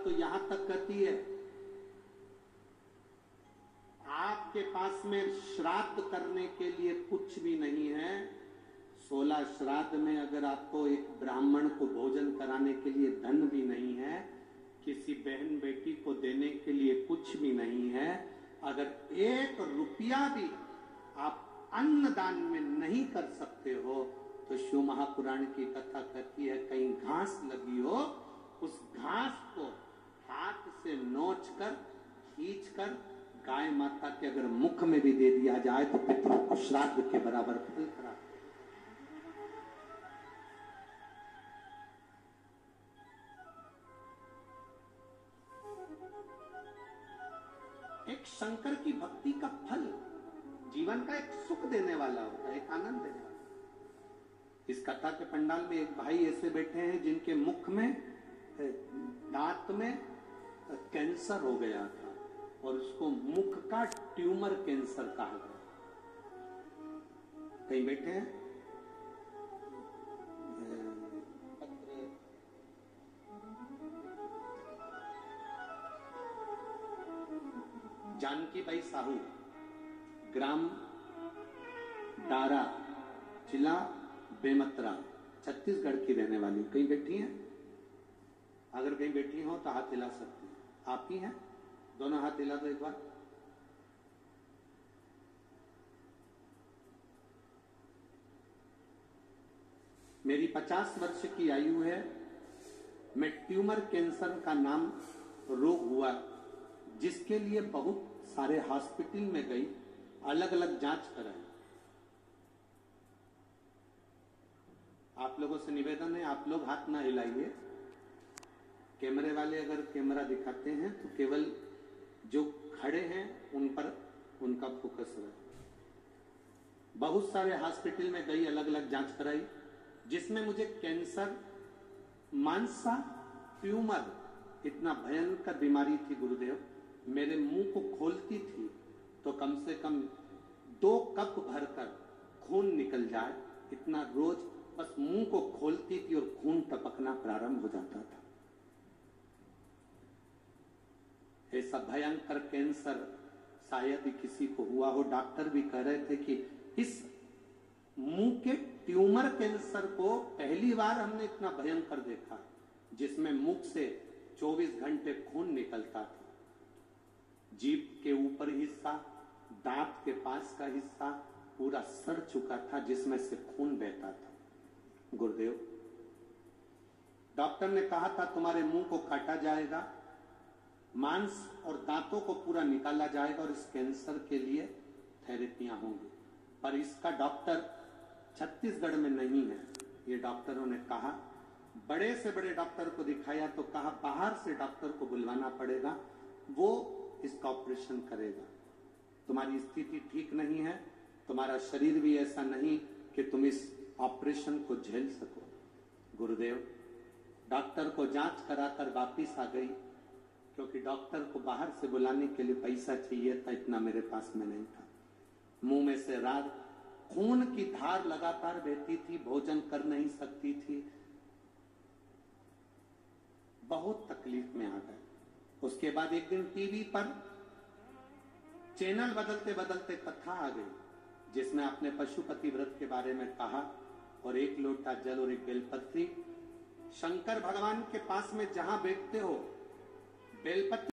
तो यहां तक कहती है, आपके पास में श्राद्ध करने के लिए कुछ भी नहीं है। 16 श्राद्ध में अगर आपको एक ब्राह्मण को भोजन कराने के लिए धन भी नहीं है, किसी बहन बेटी को देने के लिए कुछ भी नहीं है, अगर 1 रुपया भी आप अन्नदान में नहीं कर सकते हो, तो शिव महापुराण की कथा कहती है कहीं घास लगी हो, उस घास को हाथ से नोच कर खींच कर गाय माता के अगर मुख में भी दे दिया जाए तो पितरों को श्राद्ध के बराबर फल करा। एक शंकर की भक्ति का फल जीवन का एक सुख देने वाला होता है, एक आनंद देने वाला। इस कथा के पंडाल में एक भाई ऐसे बैठे हैं जिनके मुख में, दांत में कैंसर हो गया था और उसको मुख का ट्यूमर कैंसर कहा गया। कहीं बैठे हैं, जानकी बाई साहू, ग्राम डारा, जिला बेमतरा, छत्तीसगढ़ की रहने वाली, कहीं बैठी हैं? अगर कहीं बैठी हो तो हाथ हिला सकती हैं। आप ही हैं? दोनों हाथ हिला दो एक बार। मेरी 50 वर्ष की आयु है। मैं ट्यूमर कैंसर का नाम रोग हुआ, जिसके लिए बहुत सारे हॉस्पिटल में गई, अलग अलग जांच कराई। आप लोगों से निवेदन है, आप लोग हाथ ना हिलाइए। कैमरे वाले अगर कैमरा दिखाते हैं तो केवल जो खड़े हैं उन पर उनका फोकस रहे। बहुत सारे हॉस्पिटल में गई, अलग अलग जांच कराई, जिसमें मुझे कैंसर, मानसा ट्यूमर, इतना भयंकर बीमारी थी गुरुदेव। मेरे मुंह को खोलती थी तो कम से कम 2 कप भरकर खून निकल जाए, इतना रोज बस मुंह को खोलती थी और खून टपकना प्रारंभ हो जाता था। ऐसा भयंकर कैंसर शायद ही किसी को हुआ हो। डॉक्टर भी कह रहे थे कि इस मुंह के ट्यूमर कैंसर को पहली बार हमने इतना भयंकर देखा, जिसमें मुख से 24 घंटे खून निकलता था। जीभ के ऊपर हिस्सा, दांत के पास का हिस्सा पूरा सड़ चुका था, जिसमें से खून बहता था। गुरुदेव, डॉक्टर ने कहा था तुम्हारे मुंह को काटा जाएगा, मांस और दांतों को पूरा निकाला जाएगा और इस कैंसर के लिए थेरेपियां होंगी, पर इसका डॉक्टर छत्तीसगढ़ में नहीं है। ये डॉक्टरों ने कहा, बड़े से बड़े डॉक्टर को दिखाया तो कहा बाहर से डॉक्टर को बुलवाना पड़ेगा, वो इसका ऑपरेशन करेगा। तुम्हारी स्थिति ठीक नहीं है, तुम्हारा शरीर भी ऐसा नहीं कि तुम इस ऑपरेशन को झेल सको। गुरुदेव, डॉक्टर को जांच कराकर वापिस आ गई, क्योंकि डॉक्टर को बाहर से बुलाने के लिए पैसा चाहिए था, इतना मेरे पास में नहीं था। मुंह में से रात खून की धार लगातार बहती थी, भोजन कर नहीं सकती थी, बहुत तकलीफ में आ गए। उसके बाद एक दिन टीवी पर चैनल बदलते बदलते कथा आ गई, जिसमें आपने पशुपति व्रत के बारे में कहा और 1 लोटा जल और 1 बेलपत्री, शंकर भगवान के पास में जहां बैठते हो बेलपत्री